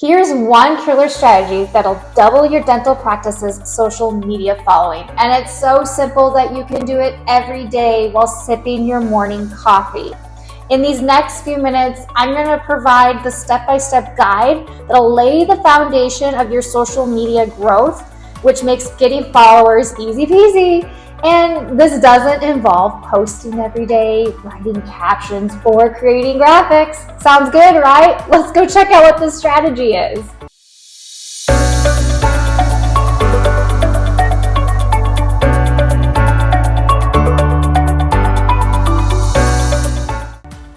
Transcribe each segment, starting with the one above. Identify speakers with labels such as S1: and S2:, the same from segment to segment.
S1: Here's one killer strategy that'll double your dental practice's social media following. And it's so simple that you can do it every day while sipping your morning coffee. In these next few minutes, I'm going to provide the step-by-step guide that'll lay the foundation of your social media growth, which makes getting followers easy peasy. And this doesn't involve posting every day, writing captions, or creating graphics. Sounds good, right? Let's go check out what this strategy is.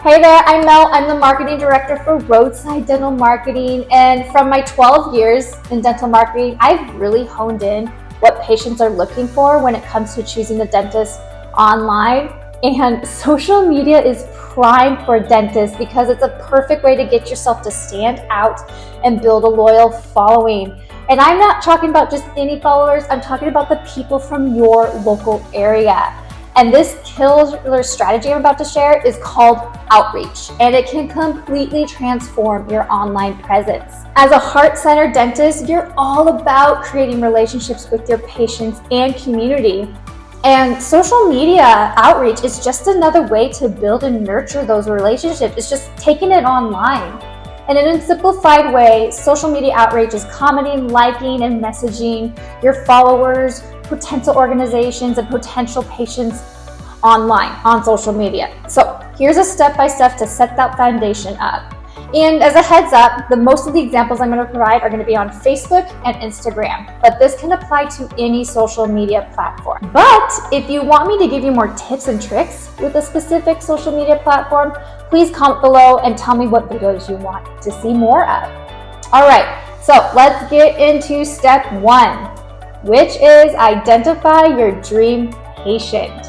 S1: Hey there, I'm Mel. I'm the marketing director for ROADSIDE Dental Marketing. And from my 12 years in dental marketing, I've really honed in what patients are looking for when it comes to choosing a dentist online. And social media is prime for dentists because it's a perfect way to get yourself to stand out and build a loyal following. And I'm not talking about just any followers, I'm talking about the people from your local area. And this killer strategy I'm about to share is called outreach, and it can completely transform your online presence. As a heart-centered dentist, you're all about creating relationships with your patients and community. And social media outreach is just another way to build and nurture those relationships. It's just taking it online. And in a simplified way, social media outreach is commenting, liking, and messaging your followers, potential organizations, and potential patients online on social media. So here's a step-by-step to set that foundation up. And as a heads up, most of the examples I'm going to provide are going to be on Facebook and Instagram, but this can apply to any social media platform. But if you want me to give you more tips and tricks with a specific social media platform, please comment below and tell me what videos you want to see more of. All right, so let's get into step one, which is identify your dream patient.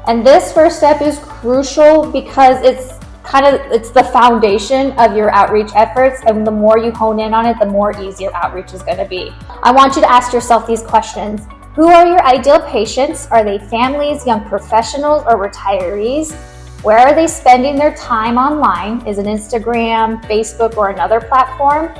S1: And this first step is crucial because it's the foundation of your outreach efforts, and the more you hone in on it, the more easier outreach is going to be. I want you to ask yourself these questions. Who are your ideal patients? Are they families, young professionals, or retirees? Where are they spending their time online? Is it Instagram, Facebook, or another platform?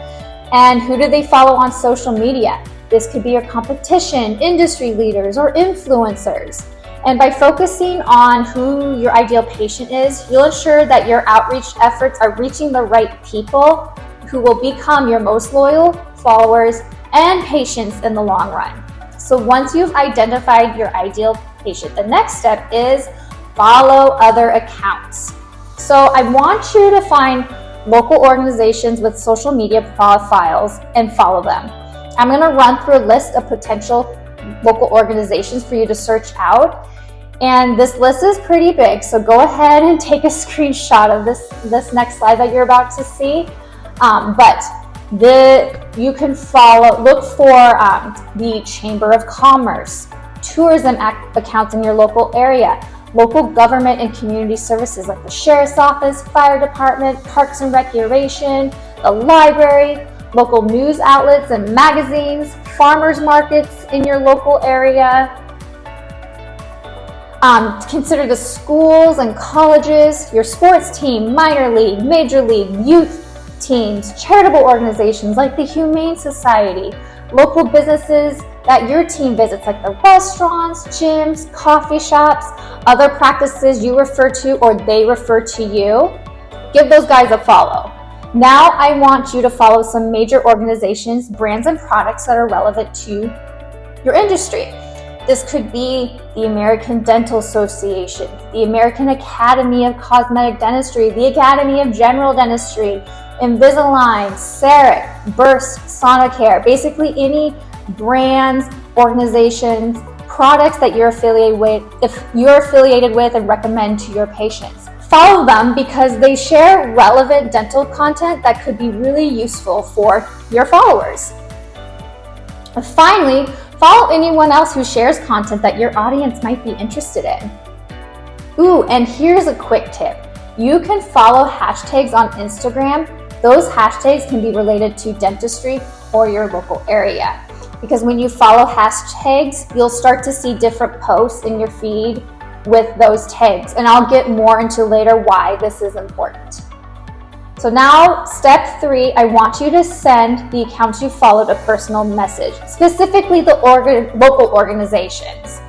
S1: And who do they follow on social media? This could be your competition, industry leaders, or influencers. And by focusing on who your ideal patient is, you'll ensure that your outreach efforts are reaching the right people who will become your most loyal followers and patients in the long run. So once you've identified your ideal patient, the next step is follow other accounts. So I want you to find local organizations with social media profiles and follow them. I'm going to run through a list of potential local organizations for you to search out. And this list is pretty big, so go ahead and take a screenshot of this next slide that you're about to see. You can look for the Chamber of Commerce, tourism accounts in your local area, local government and community services like the Sheriff's Office, Fire Department, Parks and Recreation, the library, local news outlets and magazines, farmers markets in your local area. Consider the schools and colleges, your sports team, minor league, major league, youth teams, charitable organizations like the Humane Society, local businesses that your team visits like the restaurants, gyms, coffee shops, other practices you refer to or they refer to you. Give those guys a follow. Now I want you to follow some major organizations, brands, and products that are relevant to your industry. This could be the American Dental Association, the American Academy of Cosmetic Dentistry, the Academy of General Dentistry, Invisalign, CEREC, Burst, Sonicare, basically any brands, organizations, products that you're affiliated with and recommend to your patients. Follow them because they share relevant dental content that could be really useful for your followers. And finally, follow anyone else who shares content that your audience might be interested in. Ooh, and here's a quick tip. You can follow hashtags on Instagram. Those hashtags can be related to dentistry or your local area. Because when you follow hashtags, you'll start to see different posts in your feed with those tags. And I'll get more into later why this is important. So now step 3, I want you to send the accounts you followed a personal message, specifically the local organizations.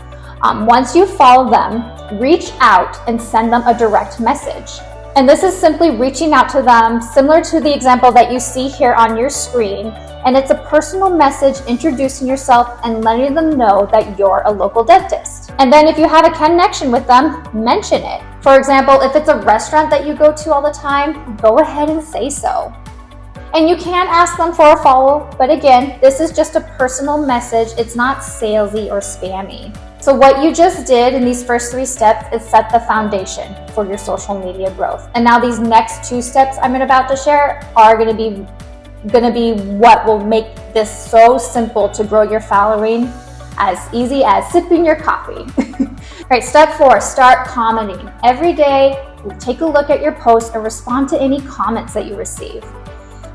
S1: Once you follow them, reach out and send them a direct message. And this is simply reaching out to them, similar to the example that you see here on your screen. And it's a personal message introducing yourself and letting them know that you're a local dentist. And then if you have a connection with them, mention it. For example, if it's a restaurant that you go to all the time, go ahead and say so. And you can ask them for a follow, but again, this is just a personal message. It's not salesy or spammy. So what you just did in these first 3 steps is set the foundation for your social media growth. And now these next 2 steps I'm about to share are going to be what will make this so simple to grow your following, as easy as sipping your coffee. All right, step 4, start commenting. Every day, take a look at your post and respond to any comments that you receive.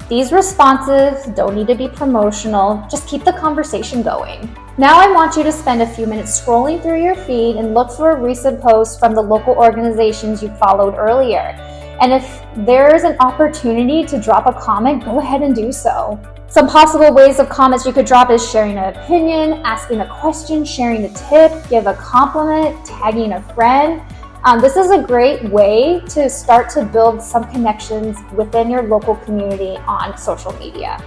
S1: These responses don't need to be promotional, just keep the conversation going. Now I want you to spend a few minutes scrolling through your feed and look for a recent post from the local organizations you followed earlier. And if there's an opportunity to drop a comment, go ahead and do so. Some possible ways of comments you could drop is sharing an opinion, asking a question, sharing a tip, give a compliment, tagging a friend. This is a great way to start to build some connections within your local community on social media.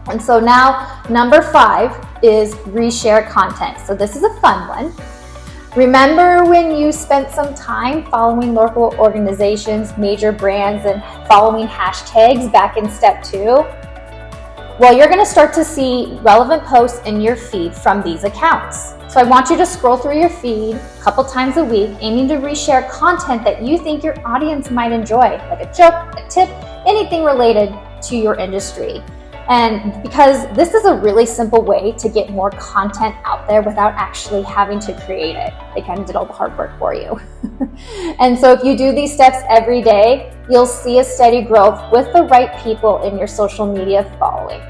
S1: And so now, number 5 is reshare content. So this is a fun one. Remember when you spent some time following local organizations, major brands, and following hashtags back in step 2? Well, you're going to start to see relevant posts in your feed from these accounts. So I want you to scroll through your feed a couple times a week, aiming to reshare content that you think your audience might enjoy, like a joke, a tip, anything related to your industry. And because this is a really simple way to get more content out there without actually having to create it. They kind of did all the hard work for you. And so if you do these steps every day, you'll see a steady growth with the right people in your social media following.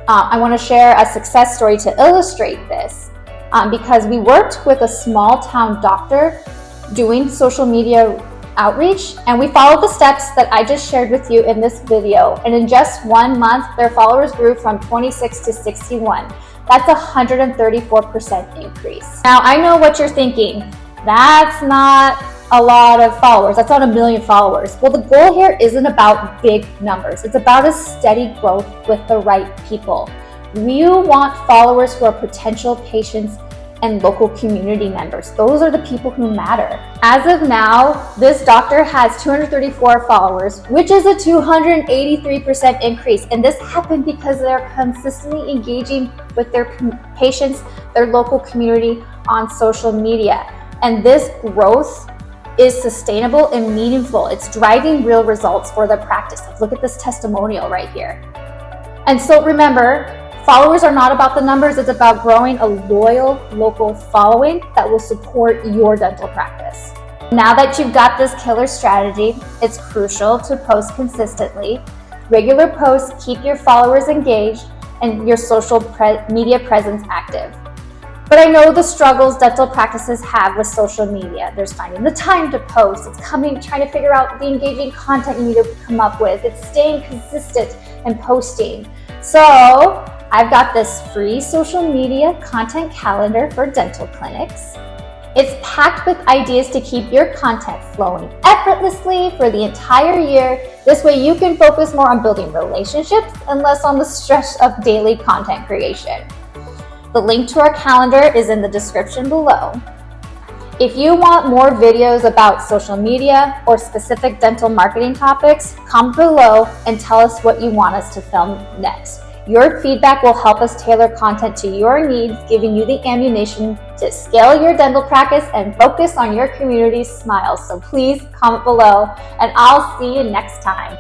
S1: I want to share a success story to illustrate this because we worked with a small town doctor doing social media outreach, and we followed the steps that I just shared with you in this video, and in just 1 month their followers grew from 26 to 61. That's a 134% increase. Now I know what you're thinking, that's not a lot of followers, that's not 1 million followers. Well, the goal here isn't about big numbers, it's about a steady growth with the right people. You want followers who are potential patients and local community members. Those are the people who matter. As of now, this doctor has 234 followers, which is a 283% increase. And this happened because they're consistently engaging with their patients, their local community on social media. And this growth is sustainable and meaningful. It's driving real results for their practice. Look at this testimonial right here. And so remember, followers are not about the numbers, it's about growing a loyal local following that will support your dental practice. Now that you've got this killer strategy, it's crucial to post consistently. Regular posts keep your followers engaged and your social media presence active. But I know the struggles dental practices have with social media. There's finding the time to post, it's trying to figure out the engaging content you need to come up with, it's staying consistent and posting. So I've got this free social media content calendar for dental clinics. It's packed with ideas to keep your content flowing effortlessly for the entire year. This way you can focus more on building relationships and less on the stress of daily content creation. The link to our calendar is in the description below. If you want more videos about social media or specific dental marketing topics, comment below and tell us what you want us to film next. Your feedback will help us tailor content to your needs, giving you the ammunition to scale your dental practice and focus on your community's smiles. So please comment below, and I'll see you next time.